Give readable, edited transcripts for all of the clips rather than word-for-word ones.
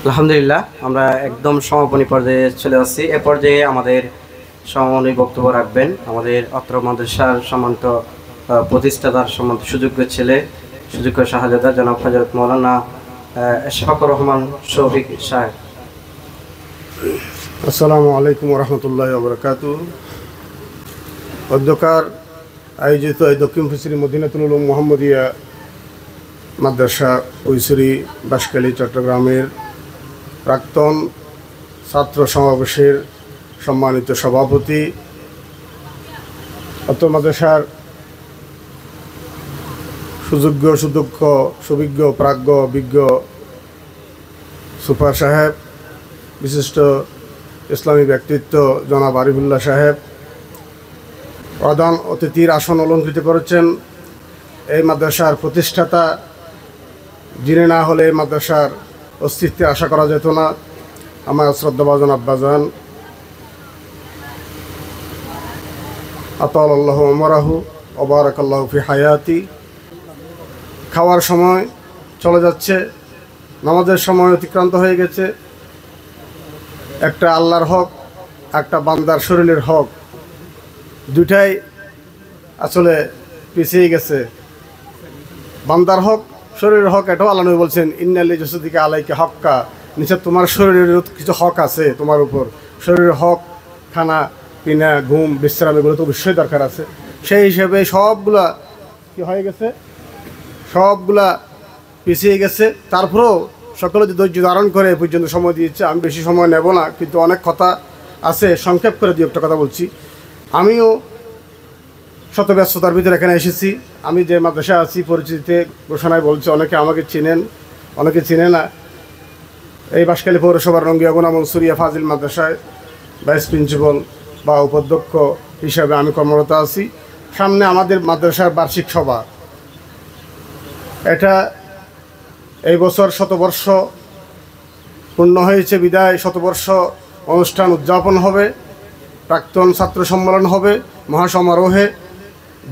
আলহামদুলিল্লাহ, আমরা একদম সমাপনী পর্যায়ে চলে আসছি। এ পর্যায়ে আমাদের সমাপনী বক্তব্য রাখবেন আমাদের অত্র মাদ্রাসার সম্মানিত প্রতিষ্ঠাতার সম্মানিত সুযোগ্য ছেলে, সুযোগ্য শাহজাদা জনাব হযরত মাওলানা ইশফাকুর রহমান শফিক সাহেব। আসসালামু আলাইকুম রহমতুল্লাহ বরকাতুহু। অধ্যকার আয়োজিত এই দক্ষিণ ফুলছড়ি মদিনাতুল উলুম মোহাম্মদিয়া মাদ্রাসা কৈশোরী বাঁশখালী চট্টগ্রামের প্রাক্তন ছাত্র সমাবেশের সম্মানিত সভাপতি, অত্র মাদ্রাসার সুযোগ্য সুদক্ষ সুবিজ্ঞ প্রাজ্ঞ বিজ্ঞ সুপার সাহেব, বিশিষ্ট ইসলামী ব্যক্তিত্ব জনাব আরিফুল্লাহ সাহেব, প্রধান অতিথির আসন অলঙ্কৃত করেছেন এই মাদ্রাসার প্রতিষ্ঠাতা, যিনি না হলে এই মাদ্রাসার অস্তিত্বে আশা করা যেত না, আমার শ্রদ্ধাভাজন আব্বাজান আতাল্লাহু আমরাহু ওয়া বারাকাল্লাহু ফি হায়াতি। খাওয়ার সময় চলে যাচ্ছে, নামাজের সময় অতিক্রান্ত হয়ে গেছে। একটা আল্লাহর হক, একটা বান্দার শরীরের হক, দুটাই আসলে পিছিয়ে গেছে। বান্দার হক, শরীরের হক, এটাও আল্লাহ নবী বলছেন ইন্নালি জাসাদিকা আলাইকা হক্কা, নিশ্চয় তোমার শরীরের কিছু হক আছে তোমার উপর। শরীরের হক, খানা পিনা ঘুম বিশ্রাম এগুলো তো অবশ্যই দরকার আছে। সেই হিসেবে সবগুলা কি হয়ে গেছে, সবগুলা পিছিয়ে গেছে। তারপরেও সকলে যে ধৈর্য ধারণ করে এ পর্যন্ত সময় দিয়েছে। আমি বেশি সময় নেব না, কিন্তু অনেক কথা আছে, সংক্ষেপ করে দিয়ে একটা কথা বলছি। আমিও শত ব্যস্ততার ভিতরে এখানে এসেছি। আমি যে মাদ্রাসা আছি পরিচিতিতে ঘোষণায় বলছে, অনেকে আমাকে চিনেন, অনেকে চিনে না। এই বাঁশখালী পৌরসভার রঙ্গিয়া গুনা মনসুরিয়া ফাজিল মাদ্রাসায় ভাইস প্রিন্সিপাল বা উপাধ্যক্ষ হিসাবে আমি কর্মরত আছি। সামনে আমাদের মাদ্রাসার বার্ষিক সভা, এটা এই বছর শতবর্ষ পূর্ণ হয়েছে বিদায় শতবর্ষ অনুষ্ঠান উদযাপন হবে, প্রাক্তন ছাত্র সম্মেলন হবে, মহাসমারোহে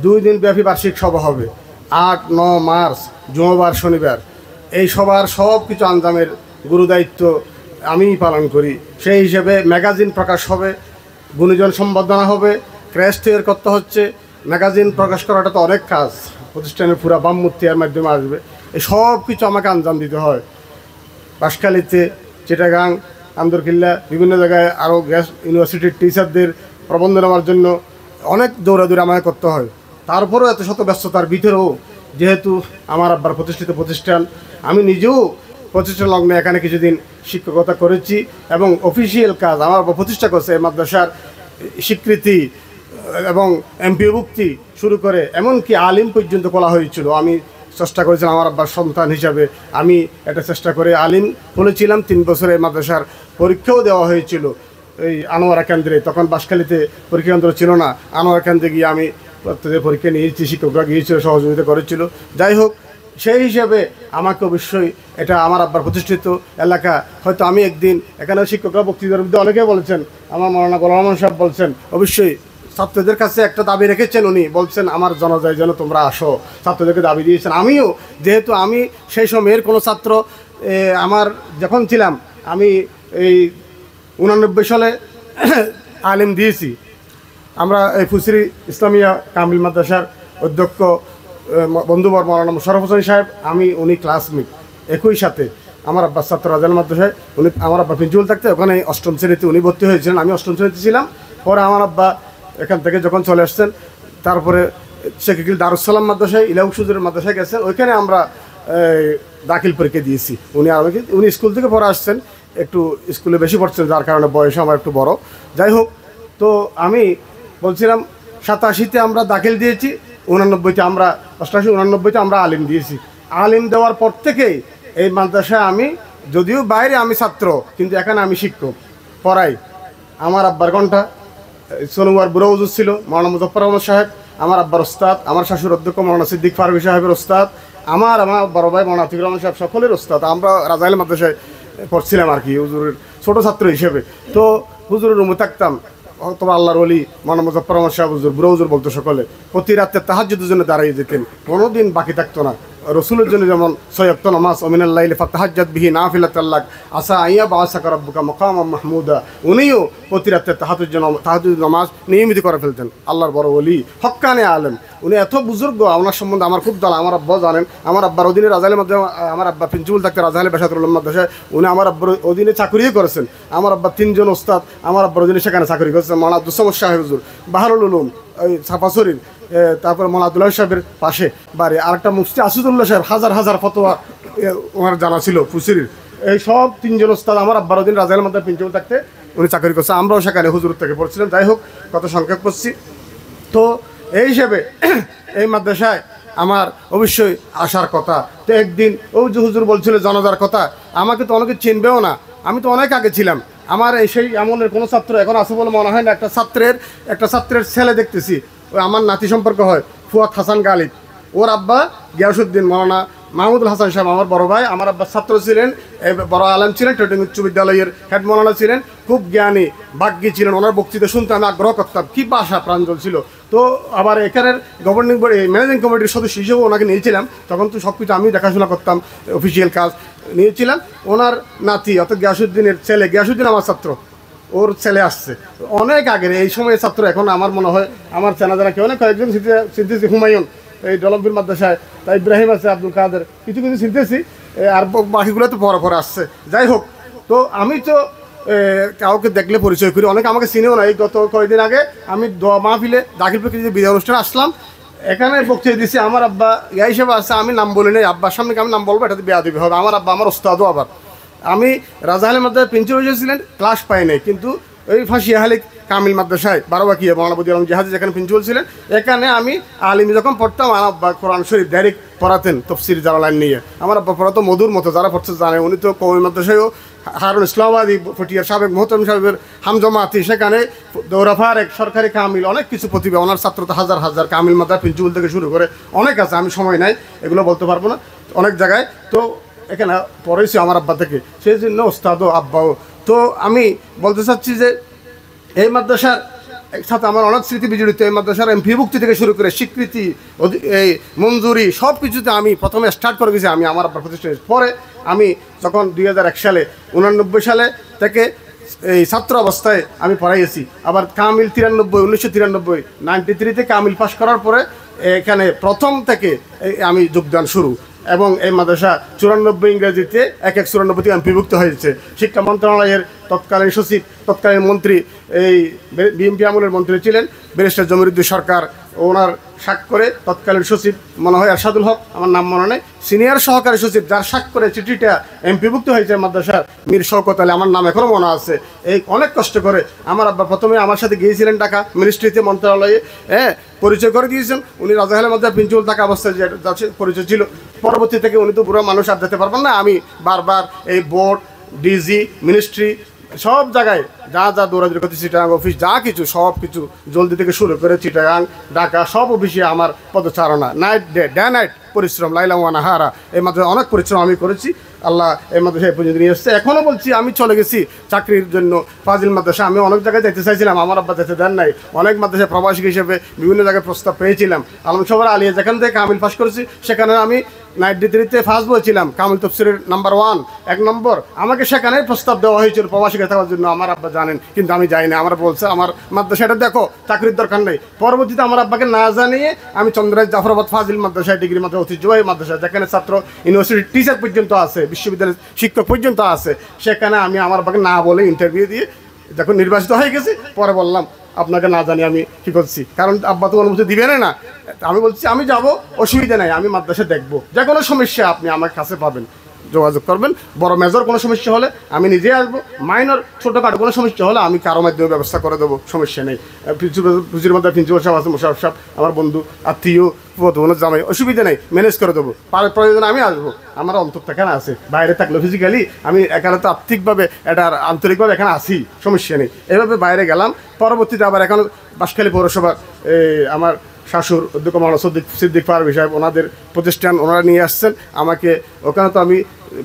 2 দিন ব্যাপী বার্ষিক সভা হবে। 8-9 মার্চ জুমাবার শনিবার এই সভার সব কিছু আঞ্জামের গুরুদায়িত্ব আমিই পালন করি। সেই হিসেবে ম্যাগাজিন প্রকাশ হবে, গুণীজন সম্বর্ধনা হবে, ক্র্যাশ তৈরি করতে হচ্ছে। ম্যাগাজিন প্রকাশ করাটা তো অনেক কাজ, প্রতিষ্ঠানের পুরা বামমূর্তিয়ার মাধ্যমে আসবে। এই সব কিছু আমাকে আঞ্জাম দিতে হয়। বাঁশখালীতে, চিটাগাং, আন্দরকিল্লা, বিভিন্ন জায়গায় আরও গ্যাস ইউনিভার্সিটির টিচারদের প্রবন্ধ নেওয়ার জন্য অনেক দৌড়াদৌড়ি আমাকে করতে হয়। তারপরেও এত শত ব্যস্ততার ভিতরেও যেহেতু আমার আব্বার প্রতিষ্ঠিত প্রতিষ্ঠান, আমি নিজেও প্রতিষ্ঠান লগ্নে এখানে কিছুদিন শিক্ষকতা করেছি এবং অফিসিয়াল কাজ আমার আব্বা প্রতিষ্ঠা করছে। এই মাদ্রাসার স্বীকৃতি এবং এমপিওভুক্তি শুরু করে এমনকি আলিম পর্যন্ত বলা হয়েছিল। আমি চেষ্টা করেছিলাম আমার আব্বার সন্তান হিসাবে, আমি এটা চেষ্টা করে আলিম বলেছিলাম। 3 বছরে এই মাদ্রাসার পরীক্ষাও দেওয়া হয়েছিল এই আনোয়ারা কেন্দ্রে। তখন বাঁশখালীতে পরীক্ষা কেন্দ্র ছিল না, আনোয়ারা কেন্দ্রে গিয়ে আমি পরীক্ষা নিয়েছি, শিক্ষকরা গিয়েছিল, সহযোগিতা করেছিল। যাই হোক, সেই হিসেবে আমাকে অবশ্যই এটা আমার আব্বার প্রতিষ্ঠিত এলাকা। হয়তো আমি একদিন এখানে শিক্ষকরা বক্তৃতার মধ্যে অনেকে বলেছেন, আমার মৌলানা গোলাম রহমান সাহেব বলছেন, অবশ্যই ছাত্রদের কাছে একটা দাবি রেখেছেন। উনি বলছেন আমার জানাজায় যেন তোমরা আসো, ছাত্রদেরকে দাবি দিয়েছেন। আমিও যেহেতু আমি সেই সময়ের কোনো ছাত্র, আমার যখন ছিলাম আমি এই 89 সালে আলিম দিয়েছি। আমরা এই ফুলছড়ি ইসলামিয়া কামিল মাদ্রাসার অধ্যক্ষ বন্ধুবর মৌলানা মোশাররফ হোসেন সাহেব, উনি ক্লাসমেট। একই সাথে আমার আব্বার ছাত্র রাজাল মাদ্রাসায় উনি, আমার আব্বা প্রিন্সিপাল থাকতে ওখানে 8ম শ্রেণীতে উনি ভর্তি হয়েছিলেন, আমি 8ম শ্রেণীতে ছিলাম। পরে আমার আব্বা এখান থেকে যখন চলে আসছেন, তারপরে শেখিল দারুসালাম মাদ্রাসায় ইলাউসুজুরের মাদ্রাসায় গেছেন, ওইখানে আমরা দাখিল পরীক্ষা দিয়েছি। উনি স্কুল থেকে পড়ে আসছেন, একটু স্কুলে বেশি পড়ছেন, যার কারণে বয়সে আমার একটু বড়। যাই হোক, তো আমি বলছিলাম 87-তে আমরা দাখিল দিয়েছি, 89-তে আমরা 88-89-তে আমরা আলিম দিয়েছি। আলিম দেওয়ার পর থেকেই এই মাদ্রাসায় আমি, যদিও বাইরে আমি ছাত্র, কিন্তু এখানে আমি শিক্ষক পড়াই। আমার আব্বার ঘন্টা সোনুয়ার বুড়ো হুজুর ছিল মৌলানা মুজফফর আহমদ সাহেব, আমার আব্বার ওস্তাদ, আমার শাশুর অধ্যক্ষ মৌলানা সিদ্দিক ফারুকী সাহেবের ওস্তাদ, আমার বড় ভাই মৌলানা আতিকুর রহমান সাহেব, সকলের ওস্তাদ। আমরা রাজাইল মাদ্রাসায় পড়ছিলাম আর কি, হুজুরের ছোটো ছাত্র হিসেবে। তো হুজুরের রুমে থাকতাম, তোমার আল্লাহর ওলি মৌলানা মুজফফর আহমদ সাহেব হুজুর, বুড়ো হুজুর বলতো সকলে। প্রতি রাতে তাহাজ্জুদের জন্য দাঁড়িয়ে যেতেন, কোনোদিন বাকি থাকতো না। রসুলের জন্য যেমন সৈয়দ নামাজ ওমিনাল্লাইল ফাতাহাজ্জাত বিহি নাফিলাতাল লাক আসা আইয়া বাসাকা রাব্বুকা মাকামাম মাহমুদা, উনিও প্রতি রাতে তাহাজ্জুদ নামাজ নিয়মিত করে ফেলতেন। আল্লাহর বড় ওলি, হক্কানে আলেম, উনি এত বুজুর্গ। ওনার সম্বন্ধে আমার খুব জানা। আমার আব্বাও জানেন। আমার আব্বার অধীনে রাজালের মধ্যে আমার আব্বা প্রিন্সিপাল থাকতে রাজালে বেসাতুল উলুম মাদ্রাসায়, উনি আমার আব্বার অধীনে চাকরিও করেছেন। আমার আব্বা 3 জন ওস্তাদ আমার আব্বার অধীনে সেখানে চাকরি করেছেন। মাওলানা আব্দুস সামাদ সাহেব হুজুর, বাহারুল উলুম, ওই ছাপাছড়ির, তারপর মাওলানা আব্দুল্লাহ সাহেবের পাশে বাড়ি, আরেকটা মুফতি আসিদুল্লাহ সাহেব, হাজার হাজার ফতোয়া ওনার জানা ছিল ফুসিরির। এই সব 3 জন ওস্তাদ আমার আব্বার অধীনে রাজালের মধ্যে প্রিন্সিপাল থাকতে উনি চাকরি করছে। আমরাও সেখানে হুজুর থেকে পড়ছিলাম। যাই হোক, কত সংক্ষেপ করছি। তো এই হিসেবে এই মাদ্রাসায় আমার অবশ্যই আসার কথা। তো একদিন ওই যে হুজুর বলছিল জানাজার কথা, আমাকে তো অনেকে চিনবেও না, আমি তো অনেক আগে ছিলাম। আমার এই সেই এমনের কোনো ছাত্র এখন আছে বলে মনে হয় না। একটা ছাত্রের ছেলে দেখতেছি, ওই আমার নাতি সম্পর্ক হয়, ফুয়াদ হাসান গালিব। ওর আব্বা গিয়াসউদ্দিন মৌলানা মাহমুদুল হাসান সাহেব আমার বড় ভাই। আমার আব্বা ছাত্র ছিলেন, বড় আলেম ছিলেন, ট্রেডিং উচ্চ বিদ্যালয়ের হেড মৌলানা ছিলেন, খুব জ্ঞানী বাগ্যী ছিলেন। ওনার বক্তৃতা শুনতে আমি আগ্রহ করতাম, কী ভাষা প্রাঞ্জল ছিল। তো আবার এখানের গভর্নিং বডি ম্যানেজিং কমিটির সদস্য হিসেবেও ওনাকে নিয়েছিলাম। তখন তো সব কিছু আমি দেখাশোনা করতাম, অফিসিয়াল কাজ নিয়েছিলাম। ওনার নাতি অর্থাৎ গিয়াসউদ্দিনের ছেলে, গিয়াসউদ্দিন আমার ছাত্র, ওর ছেলে আসছে অনেক আগের এই সময়ের ছাত্র। এখন আমার মনে হয় আমার চেনা জানা কেউ না, কয়েকজন চিনতেছি, হুমায়ুন এই ডলম্বির মাদ্রাসায়, তাই ইব্রাহিম আছে, আব্দুল কাদের, কিছু কিছু চিনতেছি, আর বাকিগুলো তো পরে পরে আসছে। যাই হোক, তো আমি তো কাউকে দেখলে পরিচয় করি, অনেকে আমাকে চিনেও না। এই গত কয়েকদিন আগে আমি দোয়া মাহফিলে দাখিল প্রকৃতির বিদায় অনুষ্ঠানে আসলাম, এখানে বক্তৃতা দিচ্ছি। আমার আব্বা ইয়া হিসেবে আসছে, আমি নাম বলি নাই। আব্বার সামনে আমি নাম বলবো, এটাতে বেয়াদবি হবে। আমার আব্বা আমার ওস্তাদও। আবার আমি রাজাহালের মাদ্রাসায় প্রিন্সিপাল হয়েছিলেন, ক্লাস পাই নাই, কিন্তু ওই ফাঁসিয়া হালিক কামিল মাদ্রাসায় বারোবাকিয়া মৌলানা বদিউল আলম জাহাজি যেখানে প্রিন্সিপাল ছিলেন, এখানে আমি আলিমি যখন পড়তাম, আমার আব্বা কোরআন শরীফ ডাইরেক্ট পড়াতেন তফসির জালালাইন নিয়ে। আমার আব্বা পড়াতো মধুর মতো, যারা পড়ছে জানে। উনি তো কওমি মাদ্রাসায়ও হারুন ইসলামাবাদী ফটিয়ার সাবেক মোহতরম সাহেবের হামজমাতি, সেখানে দৌরাফার এক সরকারি কামিল, অনেক কিছু প্রতিভা। ওনার ছাত্র তো হাজার হাজার, কামিল মাদ্রাসা প্রিন্সিপাল থেকে শুরু করে অনেক আছে। আমি সময় নাই, এগুলো বলতে পারবো না, অনেক জায়গায়। তো এখানে পড়েছি আমার আব্বা থেকে, সেই জন্য ওস্তাদও আব্বাও। তো আমি বলতে চাচ্ছি যে এই মাদ্রাসার সাথে আমার অনেক স্মৃতি বিজড়িত। এই মাদ্রাসার এমপিভুক্তি থেকে শুরু করে স্বীকৃতি, এই মঞ্জুরি, সব কিছুতে আমি প্রথমে স্টার্ট করে গেছি আমি আমার আব্বার প্রতিষ্ঠানে। পরে আমি যখন 2001 সালে 89 সালে থেকে এই ছাত্র অবস্থায় আমি পড়াইছি। আবার কামিল 1993 93-তে কামিল পাস করার পরে এখানে প্রথম থেকে আমি যোগদান শুরু। এবং এই মাদ্রাসা 94 ইংরেজিতে 1194 থেকে এমপিভুক্ত হয়েছে। শিক্ষা মন্ত্রণালয়ের তৎকালীন সচিব, তৎকালীন মন্ত্রী, এই বিএনপি আমলের মন্ত্রী ছিলেন ব্যারিস্টার জমিরুদ্দিন সরকার, ওনার স্বাক্ষরে তৎকালীন সচিব মনে হয় আরশাদুল হক, আমার নাম মনে নেই, সিনিয়র সহকারী সচিব যার স্বাক্ষরে চিঠিটা এমপিভুক্ত হয়েছে মাদ্রাসার মীর শওকত আলী, আমার নাম এখনও মনে আছে। এই অনেক কষ্ট করে আমার আব্বা প্রথমে আমার সাথে গিয়েছিলেন ঢাকা মিনিস্ট্রিতে, মন্ত্রণালয়ে, পরিচয় করে দিয়েছেন। উনি রাজাহালের মধ্যে প্রিন্সিপাল থাকা অবস্থায় যে পরিচয় ছিল। পরবর্তী থেকে উনি তো পুরো মানুষ আর যেতে পারবেন না, আমি বারবার এই বোর্ড, ডিজি, মিনিস্ট্রি সব জায়গায় যা যা দৌড়াদৌড়ি করতে, চিটাগাং অফিস যা কিছু সব কিছু, জলদি থেকে শুরু করে চিটাগাং, ঢাকা সব অফিসে আমার পদচারণা, নাইট ডে নাইট পরিশ্রম, লাইলা ওয়ানা হারা। এই মাদ্রাসায় অনেক পরিশ্রম আমি করেছি। আল্লাহ এই মাদ্রাসায় পর্যন্ত নিয়ে এসছে। এখনও বলছি, আমি চলে গেছি চাকরির জন্য ফাজিল মাদ্রাসা। আমি অনেক জায়গায় যেতে চাইছিলাম, আমার আব্বা যেতে দেন নাই। অনেক মাদ্রাসায় প্রবাসী হিসেবে বিভিন্ন জায়গায় প্রস্তাব পেয়েছিলাম। আলমসভা আলিয়া যেখান থেকে কামিল পাস করেছি, সেখানে আমি 93-তে ফার্স্ট বলেছিলাম, কামিল তফসিরের নাম্বার 1 নম্বর। আমাকে সেখানে প্রস্তাব দেওয়া হয়েছিল প্রবাসীকে থাকার জন্য, আমার আব্বা জানেন, কিন্তু আমি যাই না। আমার বলছে আমার মাদ্রাসাটা দেখো, চাকরির দরকার নেই। পরবর্তীতে আমার আব্বাকে না জানিয়ে আমি চন্দ্রাজ জাফরাবাদ ফাজিল মাদ্রাসায়, ডিগ্রি মাদ্রাসা, ঐতিহ্যবাহী মাদ্রাসা, যেখানে ছাত্র ইউনিভার্সিটির টিচার পর্যন্ত আছে, বিশ্ববিদ্যালয়ের শিক্ষক পর্যন্ত আছে, সেখানে আমি আমার আব্বাকে না বলে ইন্টারভিউ দিয়ে যখন নির্বাচিত হয়ে গেছি, পরে বললাম আপনাকে না জানি আমি কী করছি, কারণ আব্বা তো অনুমতি দিবে না। আমি বলছি আমি যাব, অসুবিধা নাই, আমি মাদ্রাসা দেখবো, যে কোনো সমস্যা আপনি আমার কাছে পাবেন, যোগাযোগ করবেন। বড় মেজর কোনো সমস্যা হলে আমি নিজে আসবো, মাইনর ছোটোখাটো কোনো সমস্যা হলে আমি কারো মাধ্যমে ব্যবস্থা করে দেবো, সমস্যা নেই। পুজোর মধ্যে প্রিন্সিপাল সাহেব আছে, মোশারফ সাহেব আমার বন্ধু, আত্মীয়, বোনের জামাই, অসুবিধা নেই, ম্যানেজ করে দেবো। প্রয়োজন আমি আসবো, আমার অন্তর এখানে আছে। বাইরে থাকলে ফিজিক্যালি আমি এখানে তো আর্থিকভাবে এটা আন্তরিকভাবে এখানে আসি, সমস্যা নেই। এভাবে বাইরে গেলাম। পরবর্তীতে আবার এখন বাঁশখালী পৌরসভার আমার শাশুর অধ্যক্ষ মাওলানা সিদ্দিক পারভী সাহেব, ওনাদের প্রতিষ্ঠান ওনারা নিয়ে আসছেন আমাকে। ওখানে তো আমি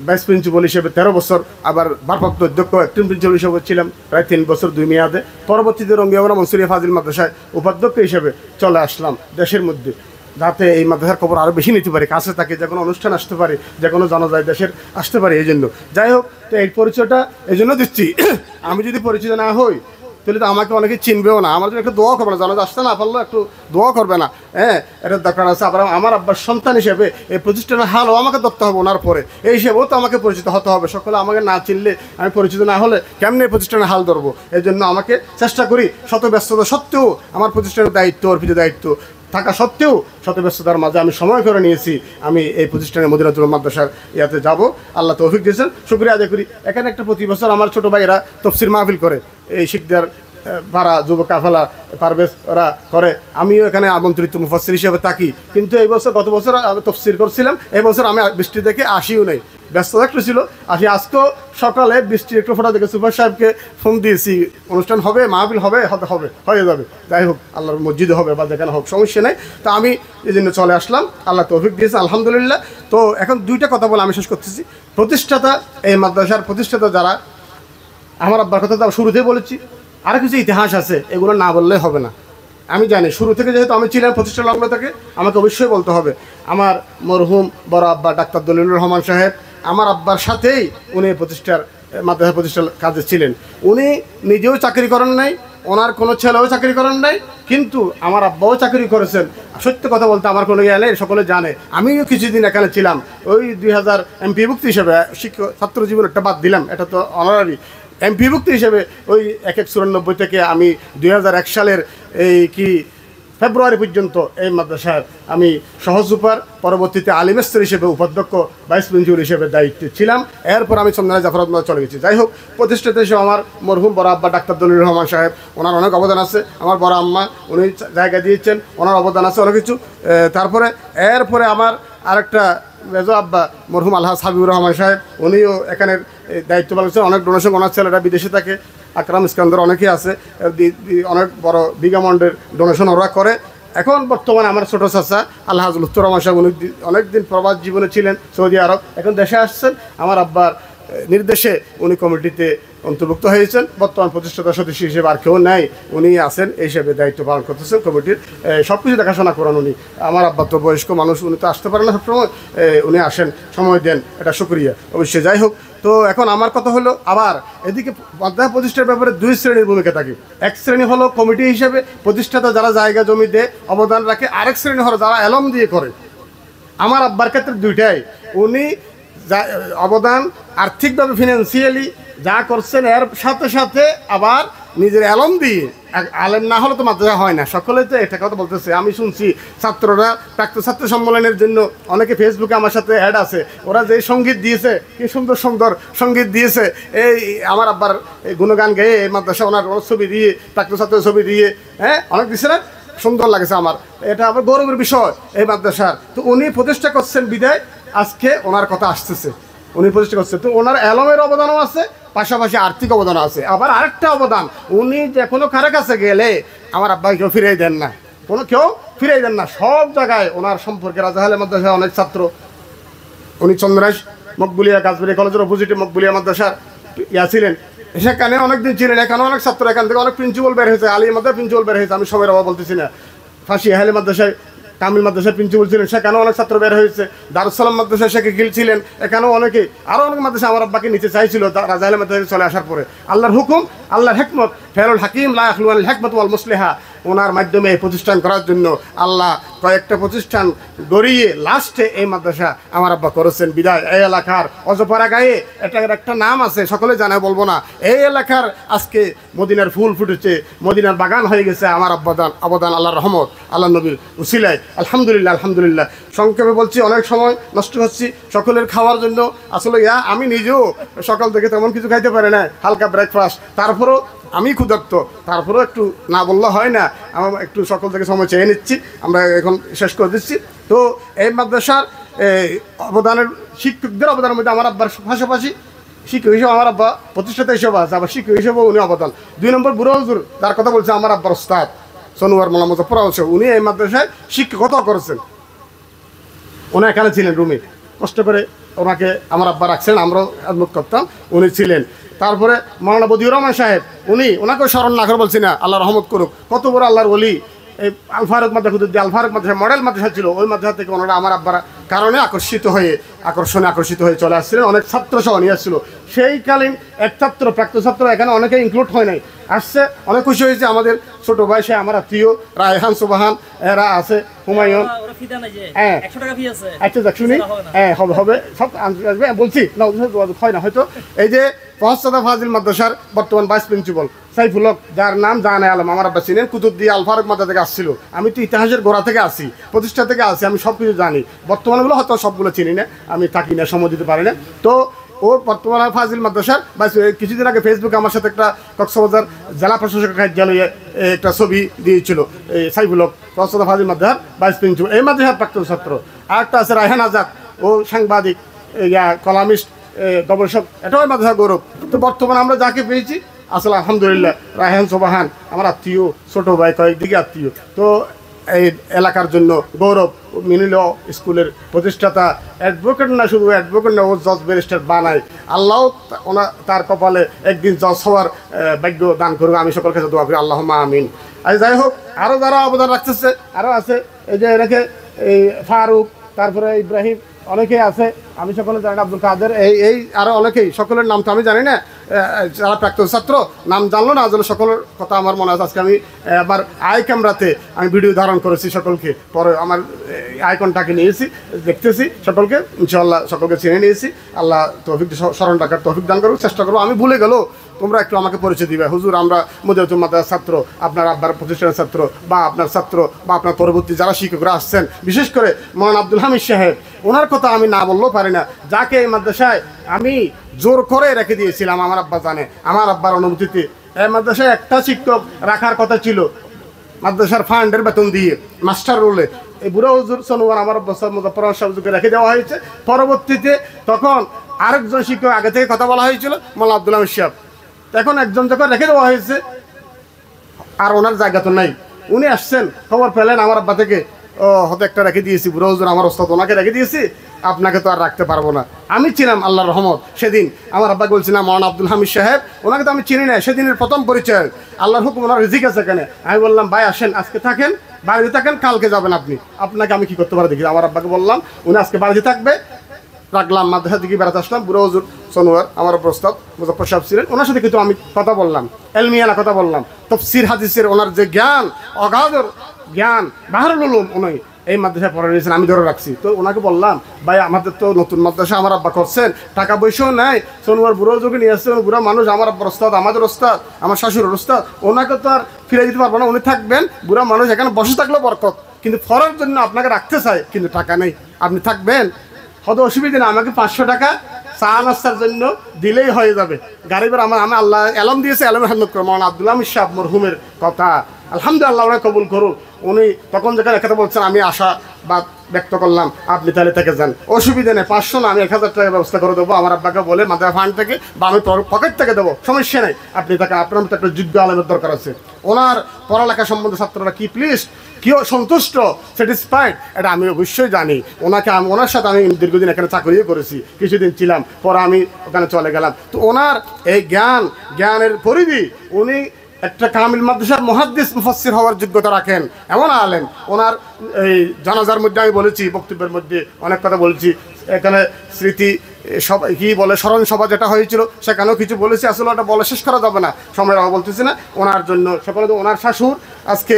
ভাইস প্রিন্সিপাল হিসেবে 13 বছর, আবার ভারপ্রাপ্ত অধ্যক্ষ অ্যাক্টিং প্রিন্সিপাল হিসেবে ছিলাম প্রায় 3 বছর 2 মেয়াদে। পরবর্তীতে রঙ্গিয়াগড়া মনসুরিয়া ফাজিল মাদ্রাসায় উপাধ্যক্ষ হিসেবে চলে আসলাম দেশের মধ্যে। যাতে এই মাদ্রাসার খবর আরও বেশি নিতে পারি, কাছে থাকে, যে কোনো অনুষ্ঠান আসতে পারে, যে কোনো জানাজায় দেশের আসতে পারে, এই জন্য। যাই হোক, তো এই পরিচয়টা এই জন্য দিচ্ছি, আমি যদি পরিচিত না হই তাহলে তো আমাকে অনেকে চিনবেও না, আমার জন্য একটু দোয়া করবে না, জানাজা আসতে না পারলেও একটু দোয়া করবে না, হ্যাঁ, এটার দরকার আছে। আবার আমার আব্বার সন্তান হিসেবে এই প্রতিষ্ঠানের হালও আমাকে ধরতে হবে, ওনার পরে এই হিসেবেও তো আমাকে পরিচিত হতে হবে। সকলে আমাকে না চিনলে, আমি পরিচিত না হলে কেমনি এই প্রতিষ্ঠানের হাল ধরবো? এই জন্য আমাকে চেষ্টা করি, শত ব্যস্ততা সত্ত্বেও আমার প্রতিষ্ঠানের দায়িত্ব, অর্পিত দায়িত্ব থাকা সত্ত্বেও শত ব্যস্ততার মাঝে আমি সময় করে নিয়েছি, আমি এই প্রতিষ্ঠানের মদিনাতুল মাদ্রাসার ইয়াতে যাব। আল্লাহ তৌফিক দিয়েছেন, শুকরিয়া আদায় করি। এখানে একটা প্রতি বছর আমার ছোটো ভাইয়েরা তফসির মাহফিল করে, এই শিকদার পাড়া যুব কাফেলা পারভেজ ওরা করে, আমিও এখানে আমন্ত্রিত মুফাসসির হিসেবে থাকি। কিন্তু এই বছর, গত বছর আমি তফসির করছিলাম, এই বছর আমি বৃষ্টি দেখে আসিও নাই, ব্যস্ততা একটু ছিল। আজকেও সকালে বৃষ্টির একটু ফোটা দেখে সুপার সাহেবকে ফোন দিয়েছি, অনুষ্ঠান হবে, মাহফিল হবে, হয়ে যাবে। যাই হোক, আল্লাহর মসজিদে হবে বা যেখানে হোক, সমস্যা নেই। তো আমি এই জন্য চলে আসলাম, আল্লাহ তৌফিক দিয়েছে, আলহামদুলিল্লাহ। তো এখন দুইটা কথা বলে আমি শেষ করতেছি। প্রতিষ্ঠাতা, এই মাদ্রাসার প্রতিষ্ঠাতা যারা, আমার আব্বার কথা তো শুরুতেই বলেছি, আরও কিছু ইতিহাস আছে, এগুলো না বললে হবে না। আমি জানি শুরু থেকে, যেহেতু আমি ছিলাম প্রতিষ্ঠা লগ্ন থেকে, আমাকে অবশ্যই বলতে হবে। আমার মরহুম বড় আব্বা ডাক্তার দলিলুর রহমান সাহেব, আমার আব্বার সাথেই উনি মাদ্রাসা প্রতিষ্ঠার কাজে ছিলেন। উনি নিজেও চাকরি করেন নাই, ওনার কোনো ছেলেও চাকরি করেন নাই, কিন্তু আমার আব্বাও চাকরি করেছেন। সত্য কথা বলতে আমার কোনো ইয়ে নেই, সকলে জানে। আমিও কিছুদিন এখানে ছিলাম, ওই 2000 এমপিভুক্ত হিসেবে, ছাত্র জীবন একটা বাদ দিলাম, এটা তো অনারারি। এমপিভুক্ত হিসেবে ওই 1194 থেকে আমি 2001 সালের ফেব্রুয়ারি পর্যন্ত এই মাদ্রাসার আমি সহসুপার, পরবর্তীতে আলিমেস্তর হিসেবে উপাধ্যক্ষ, ভাইস প্রিন্সিপাল হিসেবে দায়িত্বে ছিলাম। এরপর আমি চন্দনা জাফরাবাদ চলে গেছি। যাই হোক, প্রতিষ্ঠাতা হিসেবে আমার মরহুম বড় আব্বা ডাক্তার দলিলুর রহমান সাহেব, ওনার অনেক অবদান আছে। আমার বড় আম্মা, উনি জায়গা দিয়েছেন, ওনার অবদান আছে অনেক কিছু। তারপরে এরপরে আমার আরেকটা মেজো আব্বা মরহুম আলহাজ হাবিবুর রহমান সাহেব, উনিও এখানে দায়িত্ব পালন করেছেন। অনেক ডোনেশন, ওনার ছেলেরা বিদেশে থাকে, আকরাম ইস্কান্দর অনেকেই আছে, অনেক বড় বিগ অ্যামাউন্টের ডোনেশন ওরা করে। এখন বর্তমানে আমার ছোটো চাচা আলহাজ লুৎফর রহমান সাহেব, উনি অনেকদিন প্রবাস জীবনে ছিলেন সৌদি আরব, এখন দেশে আসছেন। আমার আব্বার নির্দেশে উনি কমিটিতে অন্তর্ভুক্ত হয়েছেন। বর্তমান প্রতিষ্ঠাতা সদস্য হিসেবে আর কেউ নেই, উনি আছেন, এই হিসেবে দায়িত্ব পালন করতেছেন কমিটির। সব কিছু দেখাশোনা করেন উনি। আমার আব্বা তো বয়স্ক মানুষ, উনি তো আসতে পারেন না সবসময়, উনি আসেন, সময় দেন, এটা শুকরিয়া অবশ্যই। যাই হোক, তো এখন আমার কথা হলো, আবার এদিকে মাদ্রাসা প্রতিষ্ঠার ব্যাপারে দুই শ্রেণীর ভূমিকা থাকে। এক শ্রেণী হলো কমিটি হিসেবে প্রতিষ্ঠাতা যারা জায়গা জমি দেয়, অবদান রাখে। আরেক শ্রেণী হলো যারা এলম দিয়ে করে। আমার আব্বার ক্ষেত্রে দুইটাই, উনি অবদান আর্থিকভাবে, ফিনান্সিয়ালি যা করছেন, এর সাথে সাথে আবার নিজের এলম দিয়ে। আলেম না হলে তো মাদ্রাসা হয় না, সকলে তো এটা কথা বলতেছে। আমি শুনছি ছাত্ররা প্রাক্তন ছাত্র সম্মেলনের জন্য অনেকে ফেসবুকে আমার সাথে অ্যাড আছে, ওরা যে সঙ্গীত দিয়েছে, কি সুন্দর সুন্দর সঙ্গীত দিয়েছে, এই আমার আব্বার গুণগান গেয়ে এই মাদ্রাসা, ওনার ছবি দিয়ে, প্রাক্তন ছাত্রের ছবি দিয়ে, হ্যাঁ, অনেক দিচ্ছে না, সুন্দর লাগেছে আমার। এটা আমার গৌরবের বিষয় এই মাদ্রাসার। তো উনি প্রতিষ্ঠা করছেন বিদায় আজকে ওনার কথা আসতেছে, উনি প্রতিষ্ঠা করছেন। তো ওনার এলমের অবদানও আছে, পাশাপাশি আর্থিক অবদানও আছে। আবার আরেকটা অবদান, উনি যে কোনো কারো কাছে গেলে আমার আব্বাকে কেউ ফিরিয়ে দেন না, কেউ ফিরিয়ে দেন না। সব জায়গায় ওনার সম্পর্কে, রাজাহালে মাদ্রাসায় অনেক ছাত্র, উনি চন্দ্রাস মকবুলিয়া গাছবাড়ি কলেজের অপোজিটে মকবুলিয়া মাদ্রাসার ছিলেন, সেখানে অনেকদিন ছিলেন। এখানে অনেক ছাত্র, এখান থেকে অনেক প্রিন্সিপাল বের হয়েছে, আলী মাদ্রাসার প্রিন্সিপাল বের হয়েছে, আমি সবাই অভাব বলতেছি না। ফাঁসি আহলে মাদ্রাসায় কামিল মাদ্রাসার প্রিন্সিপাল ছিলেন, সেখানেও অনেক ছাত্র বের হয়েছে। দারুসালাম মাদ্রাসায় শেখে গিল ছিলেন, এখানেও অনেকে, আরও অনেক মাদ্রাসা আমার আব্বাকে নিতে চাইছিল রাজাহালে মাদ্রাসায় চলে আসার পরে। আল্লাহর হুকুম, আল্লাহর হেকমত, ফেরুল হাকিম লা ইয়াখলুল হেকমত ওয়াল মুসলিহা, ওনার মাধ্যমে এই প্রতিষ্ঠান করার জন্য আল্লাহ কয়েকটা প্রতিষ্ঠান গড়িয়ে লাস্টে এই মাদ্রাসা আমার আব্বা করেছেন। বিদায় এই এলাকার অজপাড়া গায়ে এটার একটা নাম আছে, সকলে জানে, বলবো না। এই এলাকার আজকে মদিনার ফুল ফুটেছে, মদিনার বাগান হয়ে গেছে আমার অবদান, আল্লাহর রহমত, আল্লাহ নবীর উসিলায়। আলহামদুলিল্লাহ, আলহামদুলিল্লাহ। সংক্ষেপে বলছি, অনেক সময় নষ্ট হচ্ছি সকলের খাওয়ার জন্য। আসলে আমি নিজেও সকাল থেকে তেমন কিছু খাইতে পারি না, হালকা ব্রেকফাস্ট, তারপরেও আমি ক্ষুধার্ত, তারপরেও একটু না বললে হয় না, আমার একটু সকল থেকে সময় চেয়ে নিচ্ছি, আমরা এখন শেষ করে দিচ্ছি। তো এই মাদ্রাসার অবদানের, শিক্ষকদের অবদানের মধ্যে আমার আব্বার পাশাপাশি শিক্ষক হিসেবে আমার আব্বা প্রতিষ্ঠাতা হিসেবে আছে, আবার শিক্ষক হিসেবেও উনি অবদান। 2 নম্বর বুড়ো হুজুর, যার কথা বলছে আমার আব্বার ওস্তাদ সনোয়ার মোল্লা মুজাফফর হোসেন, উনি এই মাদ্রাসায় শিক্ষকতাও করেছেন। উনি এখানে ছিলেন রুমে, কষ্ট করে ওনাকে আমার আব্বা রাখছেন, আমরাও আদমত করতাম, উনি ছিলেন। তারপরে মৌলানা বদিউর রহমান সাহেব, ওনাকেও স্মরণ না করে বলছি না, আল্লাহ রহমত করুক, কত বড় আল্লাহর ওলি, এই আল ফারুক মাদ্রাসা কুতুবদিয়া আল ফারুক মাদ্রাসা মডেল মাদ্রাসা ছিল, ওই মাদ্রাসা থেকে ওনারা আমার আব্বার কারণে আকর্ষিত হয়ে চলে আসছিলেন। অনেক ছাত্র সহ নিয়ে আসছিল। সেইকালীন এক ছাত্র, প্রাক্তন ছাত্র এখানে অনেকে ইনক্লুড হয় নাই, আসছে, অনেক খুশি হয়েছে। আমাদের ছোটো ভাই, সে আমার আত্মীয়, রায়হান, সুবাহান, এরা আছে, হুমায়ুন। হ্যাঁ আচ্ছা যাক শুনি, হ্যাঁ হবে সব আসবে বলছি না, হয় না হয়তো। এই যে ফহসাদা ফাজিল মাদ্রাসার বর্তমান ভাইস প্রিন্সিপাল সাইফুল হক, যার নাম জানে আলম, আমার আব্বা চিনেন, কুতুবদিয়া আল ফারুক মাদ্রাসা থেকে আসছিল। আমি তো ইতিহাসের গোড়া থেকে আসি, প্রতিষ্ঠা থেকে আসি, আমি সব কিছু জানি। বর্তমানগুলো হয়তো সবগুলো চিনি না, আমি থাকি না, সময় দিতে পারি না। তো ও বর্তমান ফাজিল মাদ্রাসার কিছুদিন আগে ফেসবুকে আমার সাথে একটা কক্সবাজার জেলা প্রশাসক কার্যালয়ে একটা ছবি দিয়েছিল, এই সাইফুল হক ফহসাদা ফাজিল মাদ্রাসার ভাইস প্রিন্সিপাল, এই মাদ্রাসার প্রাক্তন ছাত্র। আর একটা আছে রায়হান আজাদ, ও সাংবাদিক, কলামিস্ট, গবেষক, এটাও মাদ্রাসা গৌরব। তো বর্তমানে আমরা যাকে পেয়েছি আসলে আলহামদুলিল্লাহ, রায়হান, সোবাহান আমার আত্মীয়, ছোটো ভাই, কয়েকদিকে আত্মীয়। তো এই এলাকার জন্য গৌরব। মিনিল স্কুলের প্রতিষ্ঠাতা, অ্যাডভোকেট না, শুধু অ্যাডভোকেট না, ও জজ ব্যারিস্টার বানায়। আল্লাহ তার কপালে একদিন জজ হওয়ার ভাগ্য দান করুক। আমি সকল কাছে দোয়া করি, আল্লাহুম্মা আমিন। আর যাই হোক, আরও যারা অবদান রাখতেছে আরও আছে, এই যে এনাকে এই ফারুক, তারপরে ইব্রাহিম, অনেকেই আছে, আমি সকলে জানি না, আব্দুল কাদের, এই আরও অনেকেই, সকলের নাম তো আমি জানি না। যারা প্রাক্তন ছাত্র নাম জানলো না, আসলে সকলের কথা আমার মনে আছে। আজকে আমি আবার আই ক্যামেরাতে আমি ভিডিও ধারণ করেছি সকলকে, পরে আমার আইকনটাকে নিয়েছি, দেখতেছি সকলকে, ইনশাআল্লাহ সকলকে চিনে নিয়েছি। আল্লাহ তৌফিক, স্মরণ রাখার তৌফিক দান করুক। চেষ্টা করবো, আমি ভুলে গেল, তোমরা একটু আমাকে পরিচয় দিবে। হুজুর, আমরা মদিনাতুল মাদ্রাসার ছাত্র, আপনার আব্বার প্রতিষ্ঠানের ছাত্র, বা আপনার ছাত্র, বা আপনার পরবর্তী যারা শিক্ষকরা আসছেন, বিশেষ করে মৌলানা আব্দুল হামিদ সাহেব, ওনার কথা আমি না বললেও পারি না, যাকে এই মাদ্রাসায় আমি জোর করে রেখে দিয়েছিলাম। আমার আব্বা জানে, আমার আব্বার অনুমতিতে এই মাদ্রাসায় একটা শিক্ষক রাখার কথা ছিল, মাদ্রাসার ফান্ডের বেতন দিয়ে, মাস্টার রোলে। এই বুড়া হুজুর সনোয়ার আমার আব্বা মুজাফফর সাহেব হুজুরকে রেখে দেওয়া হয়েছে। পরবর্তীতে তখন আরেকজন শিক্ষক আগে থেকে কথা বলা হয়েছিল, মৌলানা আব্দুল হামিদ সাহেব। এখন একজন যখন রেখে দেওয়া হয়েছে, আর ওনার জায়গা তো নাই, উনি আসছেন, খবর পেলেন আমার আব্বা থেকে, হয়তো একটা রেখে দিয়েছি, বুড়ো হুজুর আমার ওস্তাদ, ওনাকে রেখে দিয়েছি, আপনাকে তো আর রাখতে পারবো না। আমি ছিলাম আল্লাহর রহমত। সেদিন আমার আব্বা বলছিলাম মৌলানা আব্দুল হামিদ সাহেব, ওনাকে তো আমি চিনি না, সেদিনের প্রথম পরিচয়, আল্লাহর হুকুম, ওনার রিজিক আছে এখানে। আমি বললাম, ভাই আসেন, আজকে থাকেন, বাড়িতে থাকেন, কালকে যাবেন আপনি, আপনাকে আমি কি করতে পারি দেখি। আমার আব্বাকে বললাম, উনি আজকে বাড়িতে থাকবে, রাখলাম। মাদ্রাসা থেকে বেড়াতে আসলাম, বুড়ো হুজুর সনোয়ার আমার প্রস্তাব মুজাফফর সাহেব ছিলেন, ওনার সাথে কিন্তু আমি কথা বললাম, এলমিয়ানা কথা বললাম, তফসির হাদিসের ওনার যে জ্ঞান, অগাধর জ্ঞান, বাহরুল উলুম, উনি এই মাদ্রাসায় পড়ে নিয়েছেন, আমি ধরে রাখছি। তো ওনাকে বললাম, ভাই আমাদের তো নতুন মাদ্রাসা আমার আব্বা করছেন, টাকা পয়সাও নেয়, সনোয়ার বুড়ো হুজুরকে নিয়ে আসছে, বুড়া মানুষ, আমার আব্বার ওস্তাদ, আমাদের ওস্তাদ, আমার শাশুড়ের ওস্তাদ, ওনাকে তো আর ফিরে দিতে পারবো না, উনি থাকবেন, বুড়া মানুষ, এখানে বসে থাকলেও বরকত, কিন্তু ফরের জন্য আপনাকে রাখতে চাই, কিন্তু টাকা নেই, আপনি থাকবেন, হয়তো অসুবিধা না, আমাকে 500 টাকা চা নাস্তার জন্য দিলেই হয়ে যাবে। গারিবের আমি আল্লাহ এলম দিয়েছে, এলমের খেদমত করবো। মৌলানা আব্দুল হামিদ সাহেব মরহুমের কথা, আলহামদুলিল্লাহ, ওরা কবুল করুক। উনি তখন যেখানে কথা বলছেন, আমি আশাবাদ ব্যক্ত করলাম, আপনি তাহলে থেকে যান, অসুবিধা নেই, 500 না, আমি 1000 টাকার ব্যবস্থা করে দেবো, আমার আব্বাকে বলে মাদ্রাসা ফান্ড থেকে, বা আমি পকেট থেকে দেবো, সমস্যা নেই, আপনি তাকে, আপনার মতো একটা যোগ্য আলেমের দরকার আছে। ওনার পড়ালেখা সম্বন্ধে ছাত্ররা কি প্লিজ, কেউ সন্তুষ্ট, স্যাটিসফাইড, এটা আমি অবশ্যই জানি। ওনার সাথে আমি দীর্ঘদিন এখানে চাকরিও করেছি, কিছুদিন ছিলাম, পরে আমি ওখানে চলে গেলাম। তো ওনার এই জ্ঞানের পরিধি, উনি একটা কামিল মাদ্রাসার মুহাদ্দিস মুফাসসির হওয়ার যোগ্যতা রাখেন, এমন আলেম। ওনার এই জানাজার মধ্যে আমি বলেছি, বক্তব্যের মধ্যে অনেক কথা বলেছি, এখানে স্মৃতি সব কী বলে, স্মরণ সভা যেটা হয়েছিল, সেখানেও কিছু বলেছি, আসলে ওটা বলে শেষ করা যাবে না, সময়ের অভাব বলতেছি না। ওনার জন্য সকলে, তো ওনার শাশুড় আজকে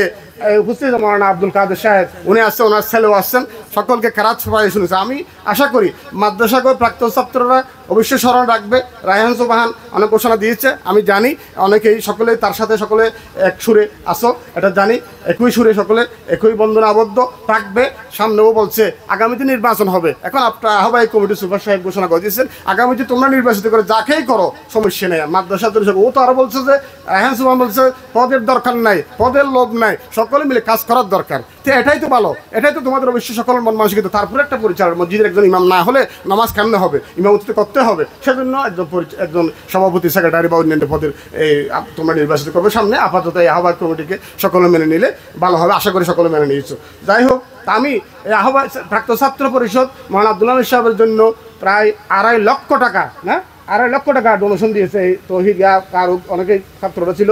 উপস্থিত, মৌলানা আব্দুল কাদের সাহেব, উনি আসছে, ওনার ছেলেও আসছেন, সকলকে কেরাত সবাই শুনেছে। আমি আশা করি মাদ্রাসা করে প্রাক্তন ছাত্ররা অবশ্যই স্মরণ রাখবে। রায়হান সুবাহান অনেক ঘোষণা দিয়েছে, আমি জানি, অনেকেই সকলে তার সাথে সকলে এক সুরে আসো, এটা জানি, একই সুরে সকলে একই বন্ধনে আবদ্ধ থাকবে। সামনেও বলছে আগামীতে নির্বাচন হবে, এখন আপনার আহ্বায়ক কমিটি সুপার সাহেব ঘোষণা করে দিয়েছেন, আগামীতে তোমরা নির্বাচিত করে যাকেই করো, সমস্যা নেই, মাদ্রাসা ও তো আরও বলছে যে, রায়হান সুবাহান বলছে পদের দরকার নাই, পদের লোভ নাই, সকলে মিলে কাজ করার দরকার। তো এটাই তো ভালো, এটাই তো তোমাদের অবশ্যই সকলের মন মানসিকতা। তারপরে একটা পরিচালক, মসজিদের একজন ইমাম না হলে নামাজ কেমনে হবে, ইমামতি করতে হবে, সেজন্য একজন সভাপতি, সেক্রেটারি বা অন্যান্য পদের এই তোমরা নির্বাচিত করবে। সামনে আপাতত এই আহ্বায়ক কমিটিকে সকলে মেনে নিলে ভালো হবে, আশা করি সকলে মেনে নিয়েছো। যাই হোক, আমি এই প্রাক্তন ছাত্র পরিষদ মৌলানা আব্দুল হামিদ সাহেবের জন্য প্রায় 2.5 লক্ষ টাকা, না 2.5 লক্ষ টাকা ডোনেশন দিয়েছে এই তৌহিদ কারো অনেকে ছাত্ররা ছিল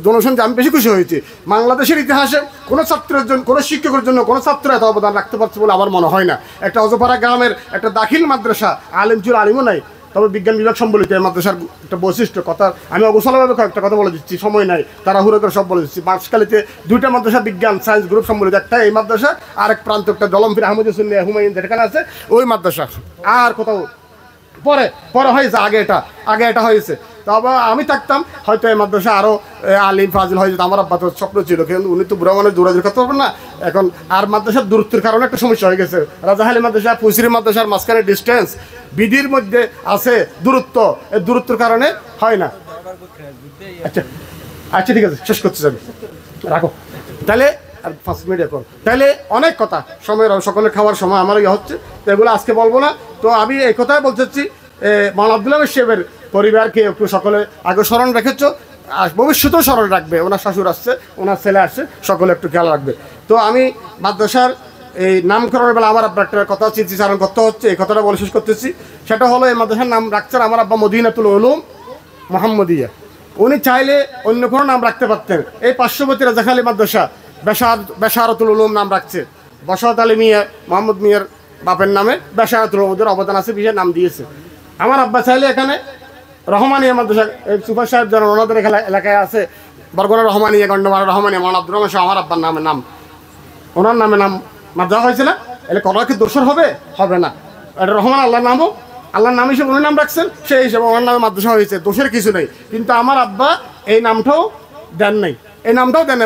ডোনেশন দিয়ে আমি বেশি খুশি হয়েছি। বাংলাদেশের ইতিহাসে কোনো ছাত্রের জন্য, কোনো শিক্ষকের জন্য কোনো ছাত্র এত অবদান রাখতে পারছে বলে আমার মনে হয় না। একটা অজপাড়া গ্রামের একটা দাখিল মাদ্রাসা, আলেম ছিল আলিমও নাই, তবে বিজ্ঞান বিভাগ সম্বলিত এই মাদ্রাসার একটা বৈশিষ্ট্য। কথা আমি অগোছালোভাবে কয়েকটা কথা বলে দিচ্ছি, সময় নাই, তাড়াহুড়ো করে সব বলে দিচ্ছি। বাঁশখালীতে 2টা মাদ্রাসা বিজ্ঞান সায়েন্স গ্রুপ সম্বলিত, একটা এই মাদ্রাসা, আরেক প্রান্ত একটা জলমফির আহমদ সুন্নিয়া হুমায়ুন যেখানে আছে ওই মাদ্রাসা। আর কোথাও পরে হয়েছে, আগে এটা হয়েছে। তবে আমি থাকতাম হয়তো এই মাদ্রাসা আরও আলিম ফাজিল হয়ে যেত। আমার আব্বা তো স্বপ্ন ছিল, কিন্তু উনি তো বুড়া মানুষ দৌড়াদৌড়ি করতে পারবেন না। এখন আর মাদ্রাসার দূরত্বের কারণে একটা সমস্যা হয়ে গেছে। রাজাহালি মাদ্রাসা ফুসিরি মাদ্রাসার মাঝখানে ডিস্টেন্স, বিধির মধ্যে আছে দূরত্ব, এই দূরত্বের কারণে হয় না। আচ্ছা ঠিক আছে, শেষ করতে যাবে, রাখো তাহলে। আর 5 মিনিট এখন তাহলে অনেক কথা, সময়ের সকলের খাওয়ার সময় আমার ইয়ে হচ্ছে, তো এগুলো আজকে বলবো না। তো আমি এই কথাই বলতে চাচ্ছি, মাওলানা আব্দুল হামিদ সাহেবের পরিবারকে একটু সকলে আগে স্মরণ রেখেছ, আর ভবিষ্যতেও স্মরণ রাখবে। ওনার শাশুড় আসছে, ওনার ছেলে আসছে, সকলে একটু খেয়াল রাখবে। তো আমি মাদ্রাসার এই নামকরণের বেলা আমার আব্বা একটা কথা স্মৃতিচারণ করতে হচ্ছে, এই কথাটা বলে শেষ করতেছি। সেটা হলো এই মাদ্রাসার নাম রাখছেন আমার আব্বা মদিনাতুল উলুম মোহাম্মদিয়া। উনি চাইলে অন্য কোনো নাম রাখতে পারতেন। এই পার্শ্ববর্তী রাজাখালী মাদ্রাসা বেশারতুল উলুম নাম রাখছে। বসাত আলী মিয়া মোহাম্মদ মিয়ার বাপের নামে বেশারতুল উলুমের অবদান আছে, বিশেষ নাম দিয়েছে। আমার আব্বা চাইলে এখানে রহমানিয়া মাদ্রাসা, সুপার সাহেব যারা ওনাদের এলাকায় আছে, বরগুনা রহমানিয়া, গন্ডমারা রহমানিয়া, মাওলানা আব্দুর রহমান শাহ আমার আব্বার নাম, ওনার নামে নাম মাদ্রাসা হয়েছে না। এলে করা কি দোষর হবে না। এটা রহমান আল্লাহর নামও, আল্লাহর নাম হিসেবে উনি নাম রাখছেন, সেই হিসেবে ওনার নামে মাদ্রাসা হয়েছে, দোষের কিছু নেই। কিন্তু আমার আব্বা এই নামটাও দেন নাই,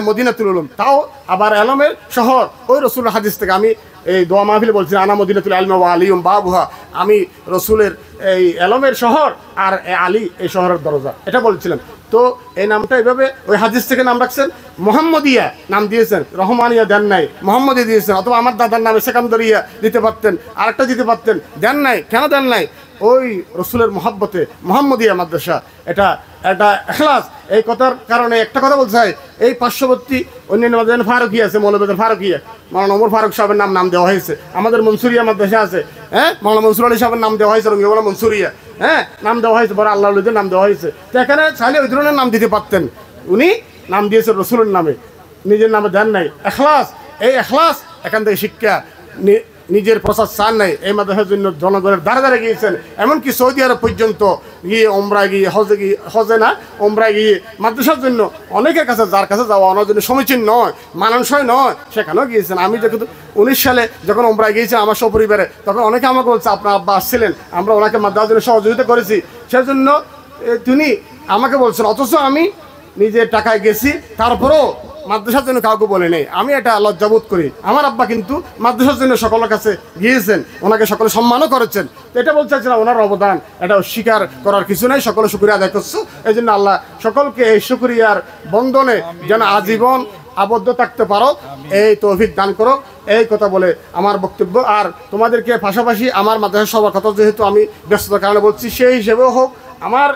মদিনাতুল উলুম, তাও আবার এলমের শহর। ওই রসুলের হাদিস থেকে আমি এই দোয়া মাহফিলে বলছি, আনা মদিনাতুল আলম ওয়া আলিউম বাবুহা, আমি রসুলের এই এলমের শহর আর আলী এই শহরের দরজা, এটা বলছিলেন। তো এই নামটা এইভাবে ওই হাদিস থেকে নাম রাখছেন। মোহাম্মদিয়া নাম দিয়েছেন, রহমানিয়া দেন নাই, মোহাম্মদিয়া দিয়েছেন। অথবা আমার দাদার নামে সেকান্দরিয়া দিতে পারতেন, আরেকটা দিতে পারতেন, দেন নাই। কেন দেন নাই? ওই রসুলের মোহাব্বতে মোহাম্মদিয়া মাদ্রাসা, এটা এখলাস। এই কথার কারণে একটা কথা বলতে হয়, এই পার্শ্ববর্তী অন্যান্য মাদ্রাসা ফারুকিয়া আছে, মৌলবাদের ফারুকিয়া, মাওলানা ওমর ফারুক সাহেবের নাম দেওয়া হয়েছে। আমাদের মনসুরিয়া মাদ্রাসা আছে, মাওলানা মনসুর আলী সাহেবের নাম দেওয়া হয়েছে, রঙ্গিওয়ালা মনসুরিয়া, নাম দেওয়া হয়েছে, বড় আল্লাহ নাম দেওয়া হয়েছে। তো এখানে চাইলে ওই ধরনের নাম দিতে পারতেন, উনি নাম দিয়েছেন রসুলের নামে, নিজের নামে দেন নাই। এখলাস, এই এখলাস এখান থেকে শিক্ষা, নিজের প্রসাদ চান নাই। এই মাদ্রাসার জন্য জনগণের দ্বারে গিয়েছেন, এমনকি সৌদি আরব পর্যন্ত গিয়ে, ওমরায় গিয়ে, হজে না ওমরায় গিয়ে মাদ্রাসার জন্য অনেকের কাছে, যার কাছে যাওয়া ওনার জন্য সমীচীন নয়, মানানসই নয়, সেখানেও গিয়েছেন। আমি যখন 19 সালে যখন ওমরায় গিয়েছি আমার সপরিবারে, তখন অনেকে আমাকে বলছে আপনার আব্বা আসছিলেন, আমরা ওনাকে মাদ্রাসার জন্য সহযোগিতা করেছি, সেজন্য তিনি আমাকে বলছেন। অথচ আমি নিজের টাকায় গেছি, তারপরেও মাদ্রাসার জন্য কাউকে বলে নেই। আমি এটা লজ্জাবোধ করি। আমার আব্বা কিন্তু মাদ্রাসার জন্য সকলের কাছে গিয়েছেন, ওনাকে সকলে সম্মানও করেছেন। তো এটা বলতে চাচ্ছি না, ওনার অবদান এটা অস্বীকার করার কিছু নেই, সকলে শুকরিয়া আদায় করছো। এই জন্য আল্লাহ সকলকে এই শুকরিয়ার বন্ধনে যেন আজীবন আবদ্ধ থাকতে পারো, এই তৌফিক দান করো। এই কথা বলে আমার বক্তব্য। আর তোমাদেরকে পাশাপাশি আমার মাদ্রাসা সবার কথা যেহেতু আমি ব্যস্ততার কারণে বলছি, সেই হিসেবেও হোক, আমার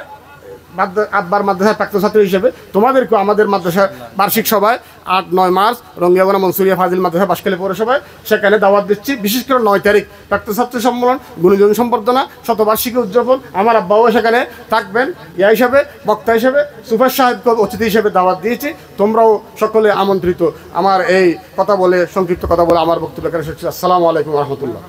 আব্বার মাদ্রাসার প্রাক্তন ছাত্রী হিসেবে তোমাদেরকেও আমাদের মাদ্রাসার বার্ষিক সভায় 8-9 মার্চ রঙ্গিয়াগোনা মনসুরিয়া ফাজিল মাদ্রাসা বাঁশখালী পৌরসভায়, সেখানে দাওয়াত দিচ্ছি। বিশেষ করে 9 তারিখ প্রাক্তন ছাত্রী সম্মেলন, গুণীজন সম্বর্ধনা, শতবার্ষিকী উদযাপন। আমার আব্বাও সেখানে থাকবেন ইয়া হিসাবে, বক্তা হিসেবে, সুপার সাহেবকে অতিথি হিসেবে দাওয়াত দিয়েছি। তোমরাও সকলে আমন্ত্রিত। আমার এই কথা বলে, সংক্ষিপ্ত কথা বলে আমার বক্তব্য এখানে শেষ করছি। আসসালামু আলাইকুম রহমতুল্লাহ।